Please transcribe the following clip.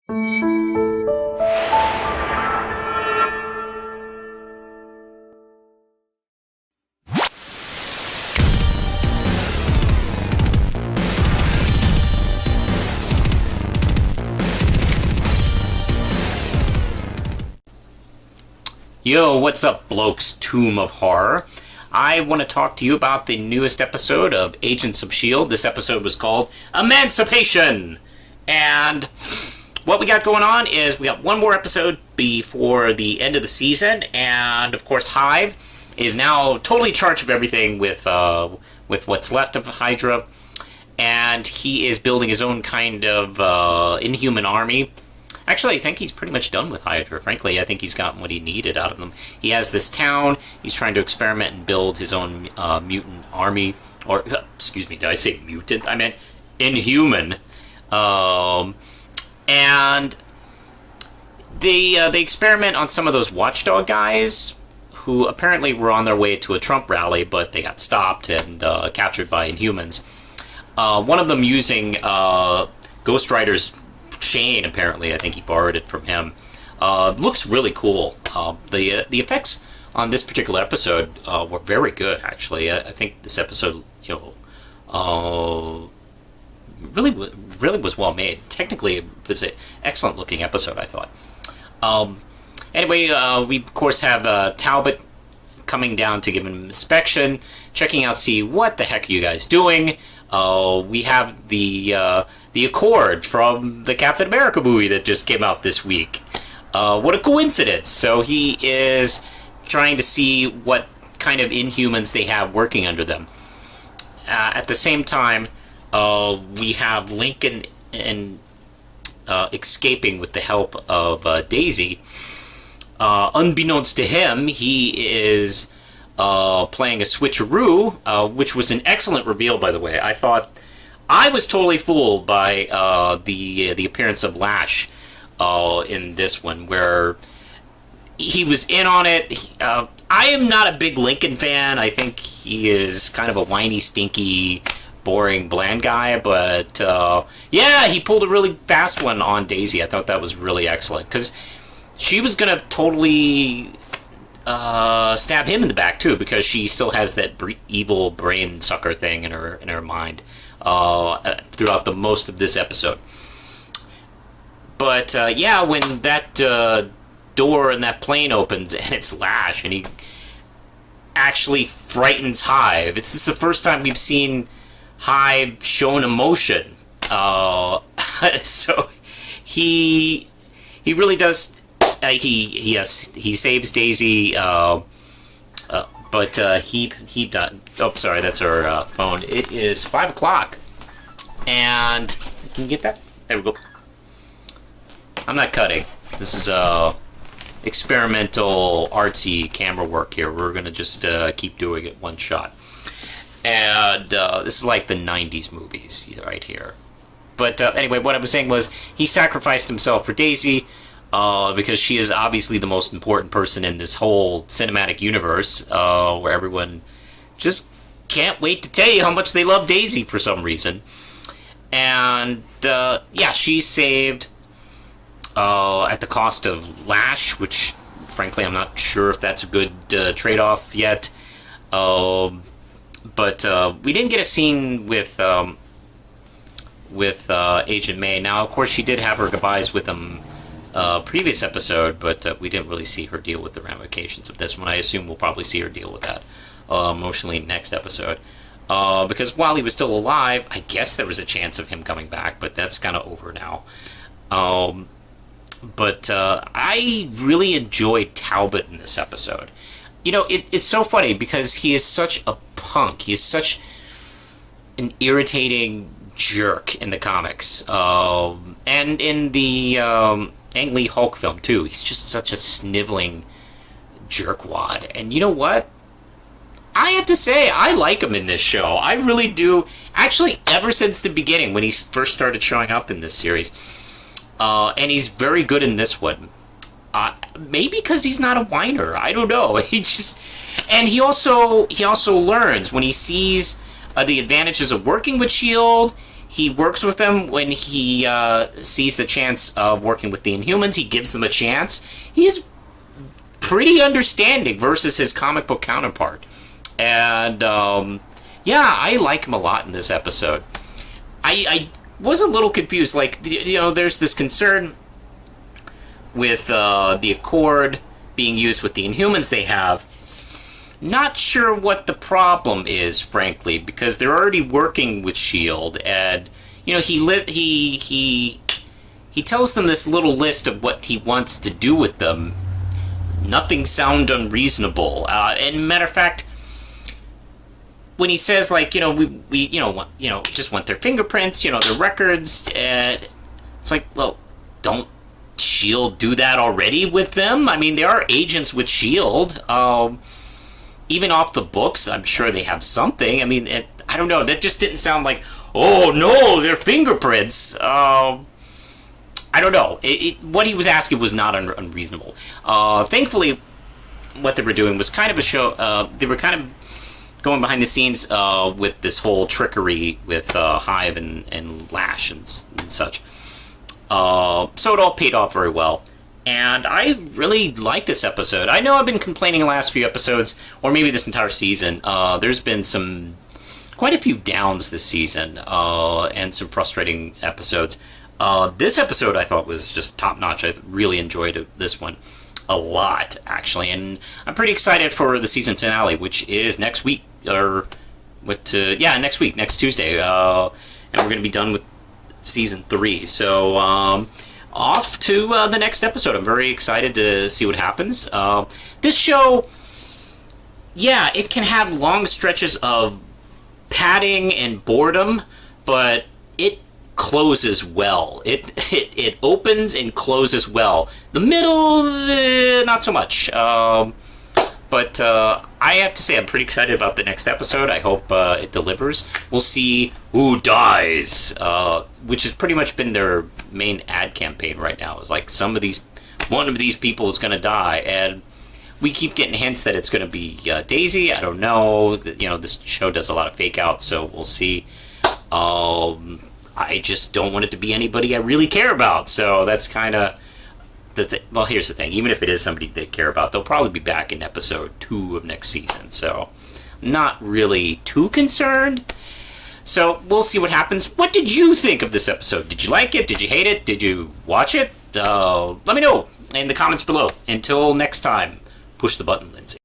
Yo, what's up, blokes? Tomb of Horror. I want to talk to you about the newest episode of Agents of S.H.I.E.L.D. This episode was called Emancipation. And what we got going on is we got one more episode before the end of the season, and of course Hive is now totally in charge of everything with what's left of Hydra, and he is building his own kind of inhuman army. Actually, I think he's pretty much done with Hydra. Frankly, I think he's gotten what he needed out of them. He has this town. He's trying to experiment and build his own mutant army. Or, excuse me, did I say mutant? I meant inhuman. And they experiment on some of those watchdog guys who apparently were on their way to a Trump rally, but they got stopped and captured by Inhumans. One of them using Ghost Rider's chain, apparently. I think he borrowed it from him. Looks really cool. The effects on this particular episode were very good, actually. I think this episode, really was well made. Technically, it was an excellent looking episode, I thought. Anyway, we of course have Talbot coming down to give him an inspection, checking out, see what the heck are you guys doing. We have the Accord from the Captain America movie that just came out this week. What a coincidence. So he is trying to see what kind of Inhumans they have working under them. At the same time, we have Lincoln escaping with the help of Daisy. Unbeknownst to him, he is playing a switcheroo, which was an excellent reveal, by the way. I was totally fooled by the appearance of Lash in this one, where he was in on it. I am not a big Lincoln fan. I think he is kind of a whiny, stinky, boring, bland guy, but yeah, he pulled a really fast one on Daisy. I thought that was really excellent, because she was going to totally stab him in the back too, because she still has that evil brain sucker thing in her mind throughout the most of this episode. But yeah, when that door in that plane opens and it's Lash and he actually frightens Hive. This is the first time we've seen Hive shown emotion. So he really does. He saves Daisy, but he done. Oh, sorry, that's our phone. It is 5 o'clock, and can you get that? There we go. I'm not cutting. This is experimental, artsy camera work here. We're gonna just keep doing it one shot, and this is like the '90s movies right here. But anyway, what I was saying was he sacrificed himself for Daisy. Because she is obviously the most important person in this whole cinematic universe, where everyone just can't wait to tell you how much they love Daisy for some reason. And yeah, she's saved at the cost of Lash, which frankly I'm not sure if that's a good trade-off yet. But we didn't get a scene with Agent May. Now, of course, she did have her goodbyes with him previous episode, but we didn't really see her deal with the ramifications of this one. I assume we'll probably see her deal with that emotionally next episode. Because while he was still alive, I guess there was a chance of him coming back, but that's kind of over now. But I really enjoyed Talbot in this episode. You know, it's so funny because he is such a punk. He is such an irritating jerk in the comics. And in the Ang Lee Hulk film, too. He's just such a sniveling jerkwad. And you know what? I have to say, I like him in this show. I really do. Actually, ever since the beginning, when he first started showing up in this series. And he's very good in this one. Maybe because he's not a whiner. I don't know. He just... And he also learns when he sees the advantages of working with S.H.I.E.L.D., He works with them when he sees the chance of working with the Inhumans. He gives them a chance. He is pretty understanding versus his comic book counterpart. And, yeah, I like him a lot in this episode. I was a little confused. Like, there's this concern with the Accord being used with the Inhumans they have. Not sure what the problem is, frankly, because they're already working with S.H.I.E.L.D. and he tells them this little list of what he wants to do with them. Nothing sound unreasonable. And matter of fact, when he says like we just want their fingerprints, their records, it's like, well, don't S.H.I.E.L.D. do that already with them? I mean, they are agents with S.H.I.E.L.D. Even off the books, I'm sure they have something. I mean, I don't know. That just didn't sound like, oh, no, their fingerprints. I don't know. What he was asking was not unreasonable. Thankfully, what they were doing was kind of a show. They were kind of going behind the scenes with this whole trickery with Hive and Lash and such. So it all paid off very well. And I really like this episode. I know I've been complaining the last few episodes, or maybe this entire season. There's been quite a few downs this season, and some frustrating episodes. This episode I thought was just top notch. I really enjoyed this one a lot, actually. And I'm pretty excited for the season finale, which is next week, next week, next Tuesday. And we're going to be done with season 3. So, off to the next episode. I'm very excited to see what happens. This show, yeah, it can have long stretches of padding and boredom, but it closes well. It opens and closes well. The middle, not so much. But I have to say, I'm pretty excited about the next episode. I hope it delivers. We'll see who dies, which has pretty much been their main ad campaign right now. It's like one of these people is going to die, and we keep getting hints that it's going to be Daisy. I don't know. This show does a lot of fake outs, so we'll see. I just don't want it to be anybody I really care about, so that's kind of well, here's the thing. Even if it is somebody they care about, they'll probably be back in episode 2 of next season. So, not really too concerned. So, we'll see what happens. What did you think of this episode? Did you like it? Did you hate it? Did you watch it? Let me know in the comments below. Until next time, push the button, Lindsay.